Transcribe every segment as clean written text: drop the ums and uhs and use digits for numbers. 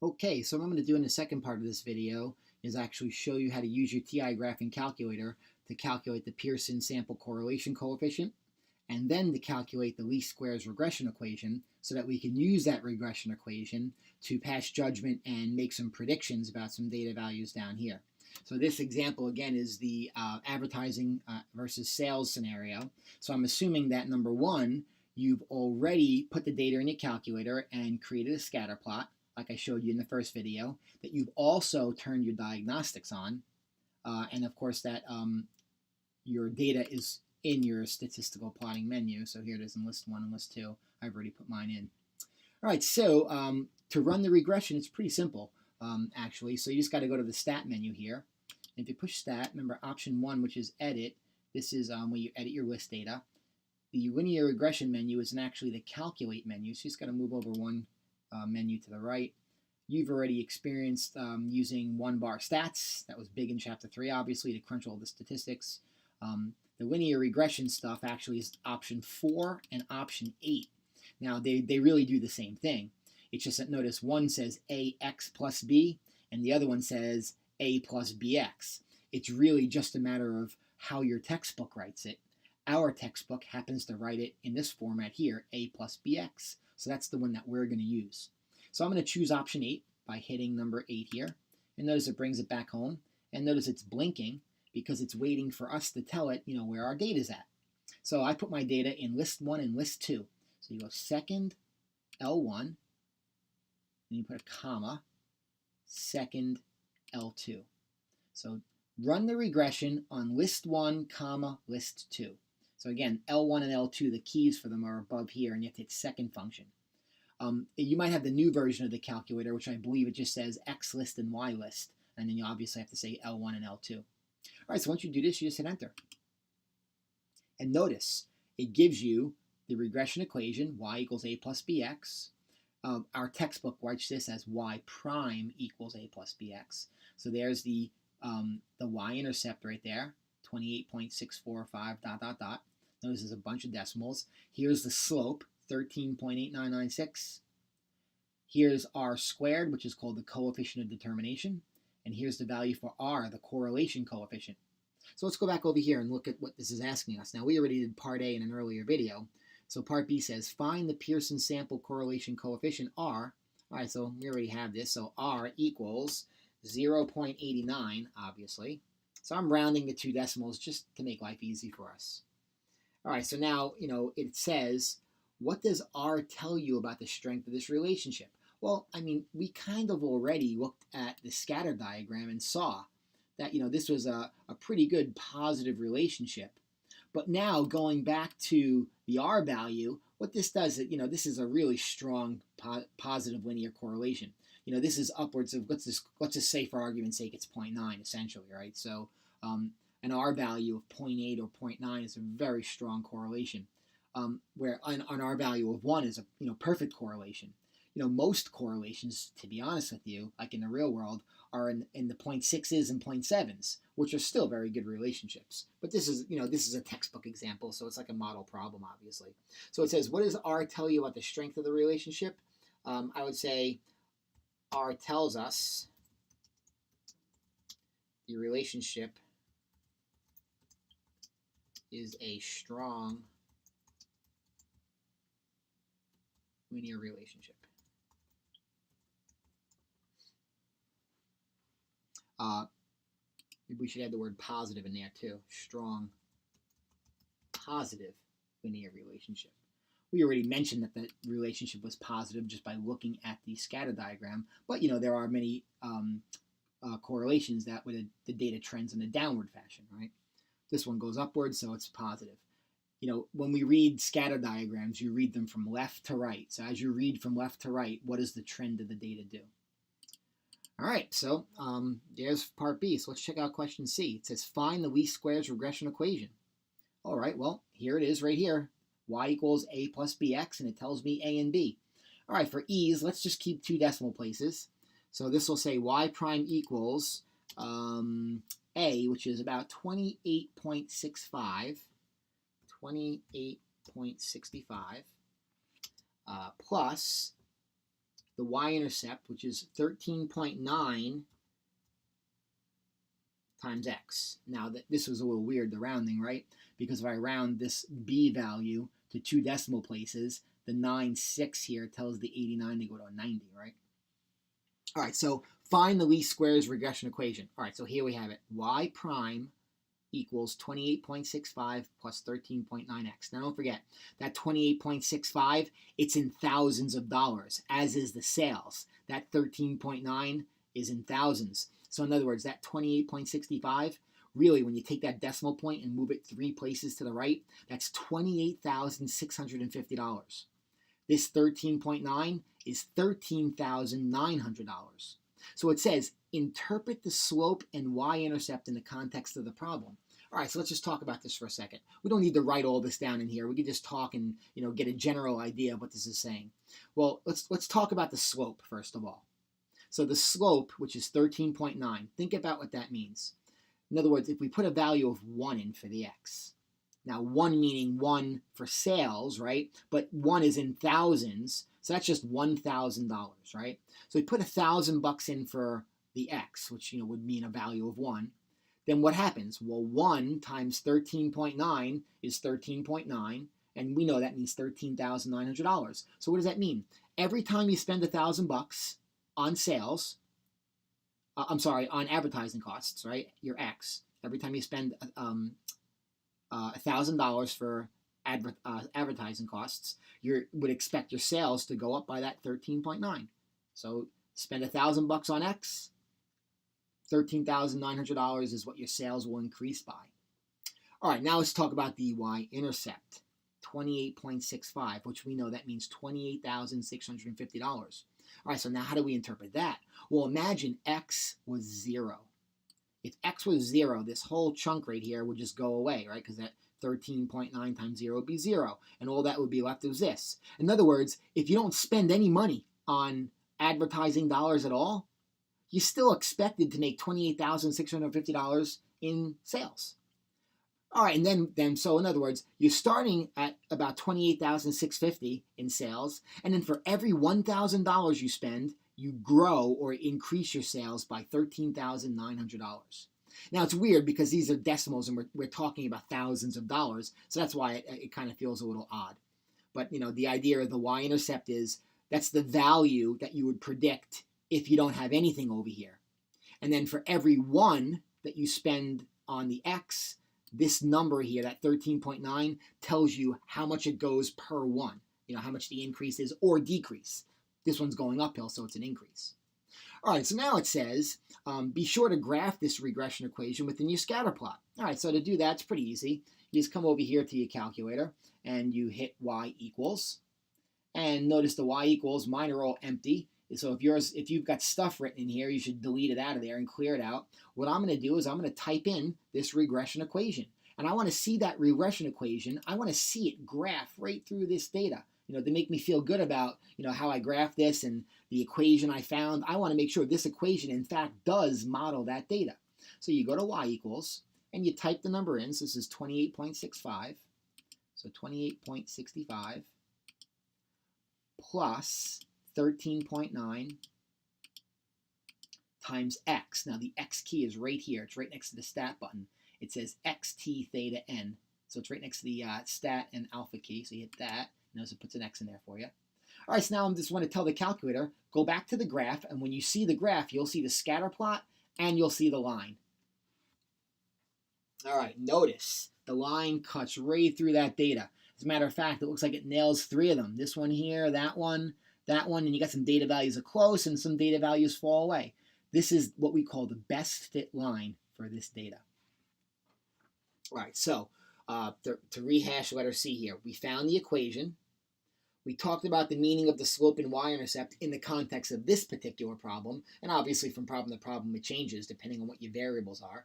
Okay, so what I'm going to do in the second part of this video is actually show you how to use your TI graphing calculator to calculate the Pearson sample correlation coefficient and then to calculate the least squares regression equation so that we can use that regression equation to pass judgment and make some predictions about some data values down here. So this example again is the advertising versus sales scenario. So I'm assuming that number one, you've already put the data in your calculator and created a scatter plot like I showed you in the first video, that you've also turned your diagnostics on, and of course that your data is in your statistical plotting menu. So here it is in list 1 and list 2. I've already put mine in. All right, so to run the regression, it's pretty simple, actually. So you just got to go to the stat menu here. And if you push stat, remember option 1, which is edit. This is where you edit your list data. The linear regression menu isn't actually the calculate menu, so you just got to move over one menu to the right. You've already experienced using 1-bar stats. That was big in chapter 3, obviously, to crunch all the statistics. The linear regression stuff actually is option 4 and option 8. Now, they really do the same thing. It's just that notice one says AX plus B, and the other one says A plus BX. It's really just a matter of how your textbook writes it. Our textbook happens to write it in this format here, A plus BX. So that's the one that we're going to use. So I'm going to choose option 8 by hitting number 8 here. And notice it brings it back home. And notice it's blinking because it's waiting for us to tell it, where our data is at. So I put my data in list 1 and list 2. So you go second L1, and you put a comma, second L2. So run the regression on list 1, comma, list 2. So again, L1 and L2, the keys for them are above here, and you have to hit second function. You might have the new version of the calculator, which I believe it just says X list and Y list. And then you obviously have to say L1 and L2. All right, so once you do this, you just hit enter. And notice, it gives you the regression equation, y equals a plus bx. Our textbook writes this as y prime equals a plus bx. So there's the y-intercept right there, 28.645 ... Notice there's a bunch of decimals. Here's the slope, 13.8996. Here's r squared, which is called the coefficient of determination. And here's the value for r, the correlation coefficient. So let's go back over here and look at what this is asking us. Now, we already did part A in an earlier video. So part B says, find the Pearson sample correlation coefficient r. All right, so we already have this. So r equals 0.89, obviously. So I'm rounding the 2 decimals just to make life easy for us. All right, so now, it says, what does R tell you about the strength of this relationship? Well, I mean, we kind of already looked at the scatter diagram and saw that, this was a pretty good positive relationship. But now going back to the R value, what this does is, this is a really strong positive linear correlation. This is upwards of, let's just say for argument's sake, it's 0.9 essentially, right? So an R value of 0.8 or 0.9 is a very strong correlation. Where an R value of 1 is a perfect correlation. Most correlations, to be honest with you, like in the real world, are in the 0.6s and 0.7s, which are still very good relationships. But this is a textbook example, so it's like a model problem, obviously. So it says, what does R tell you about the strength of the relationship? I would say R tells us the relationship is a strong linear relationship. Maybe we should add the word positive in there too. Strong positive linear relationship. We already mentioned that the relationship was positive just by looking at the scatter diagram, but there are many correlations that with the data trends in a downward fashion, right? This one goes upward, so it's positive. When we read scatter diagrams, you read them from left to right. So as you read from left to right, what does the trend of the data do? All right, so there's part B. So let's check out question C. It says, find the least squares regression equation. All right, well, here it is right here. Y equals a plus bx, and it tells me a and b. All right, for ease, let's just keep 2 decimal places. So this will say y prime equals a, which is about 28.65. 28.65 plus the y-intercept, which is 13.9 times x. Now, this was a little weird, the rounding, right? Because if I round this b value to 2 decimal places, the 9/6 here tells the 89 to go to a 90, right? All right, so find the least squares regression equation. All right, so here we have it. Y prime equals 28.65 plus 13.9x. Now, don't forget, that 28.65, it's in thousands of dollars, as is the sales. That 13.9 is in thousands. So in other words, that 28.65, really, when you take that decimal point and move it 3 places to the right, that's $28,650. This 13.9 is $13,900. So it says, interpret the slope and y-intercept in the context of the problem. All right, so let's just talk about this for a second. We don't need to write all this down in here. We can just talk and get a general idea of what this is saying. Well, let's talk about the slope first of all. So the slope, which is 13.9, think about what that means. In other words, if we put a value of 1 in for the x, now 1 meaning 1 for sales, right? But 1 is in thousands, so that's just $1,000, right? So we put $1,000 in for the x, which would mean a value of 1. Then what happens? Well, 1 times 13.9 is 13.9, and we know that means $13,900. So what does that mean? Every time you spend $1,000 on sales, on advertising costs, right? Your X. Every time you spend $1,000 for advertising costs, you would expect your sales to go up by that 13.9. So spend $1,000 on X, $13,900 is what your sales will increase by. All right, now let's talk about the y-intercept, 28.65, which we know that means $28,650. All right, so now how do we interpret that? Well, imagine x was 0. If x was 0, this whole chunk right here would just go away, right? Because that 13.9 times 0 would be 0, and all that would be left is this. In other words, if you don't spend any money on advertising dollars at all, you're still expected to make $28,650 in sales. All right, and then so in other words, you're starting at about $28,650 in sales, and then for every $1,000 you spend, you grow or increase your sales by $13,900. Now it's weird because these are decimals and we're talking about thousands of dollars, so that's why it kind of feels a little odd. But the idea of the y-intercept is that's the value that you would predict if you don't have anything over here. And then for every 1 that you spend on the x, this number here, that 13.9, tells you how much it goes per 1. How much the increase is or decrease. This one's going uphill, so it's an increase. All right, so now it says, be sure to graph this regression equation within your scatter plot. All right, so to do that, it's pretty easy. You just come over here to your calculator, and you hit y equals. And notice the y equals, mine are all empty. So if you've got stuff written in here, you should delete it out of there and clear it out. What I'm going to do is I'm going to type in this regression equation. And I want to see that regression equation. I want to see it graph right through this data. To make me feel good about, how I graph this and the equation I found. I want to make sure this equation, in fact, does model that data. So you go to y equals, and you type the number in. So this is 28.65. So 28.65 plus 13.9 times x. Now the x key is right here. It's right next to the stat button. It says xt theta n. So it's right next to the stat and alpha key. So you hit that. Notice it puts an x in there for you. All right, so now I just want to tell the calculator, go back to the graph, and when you see the graph, you'll see the scatter plot and you'll see the line. All right, notice the line cuts right through that data. As a matter of fact, it looks like it nails 3 of them. This one here, that one, and you got some data values are close and some data values fall away. This is what we call the best fit line for this data. All right, so to rehash letter C here, we found the equation. We talked about the meaning of the slope and y-intercept in the context of this particular problem, and obviously from problem to problem it changes depending on what your variables are.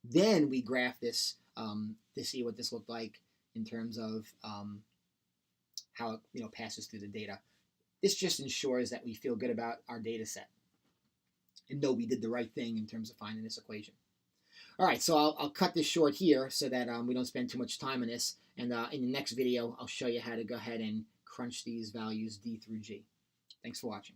Then we graph this to see what this looked like in terms of how it passes through the data. This just ensures that we feel good about our data set and know we did the right thing in terms of finding this equation. All right, so I'll cut this short here so that we don't spend too much time on this. And in the next video, I'll show you how to go ahead and crunch these values D through G. Thanks for watching.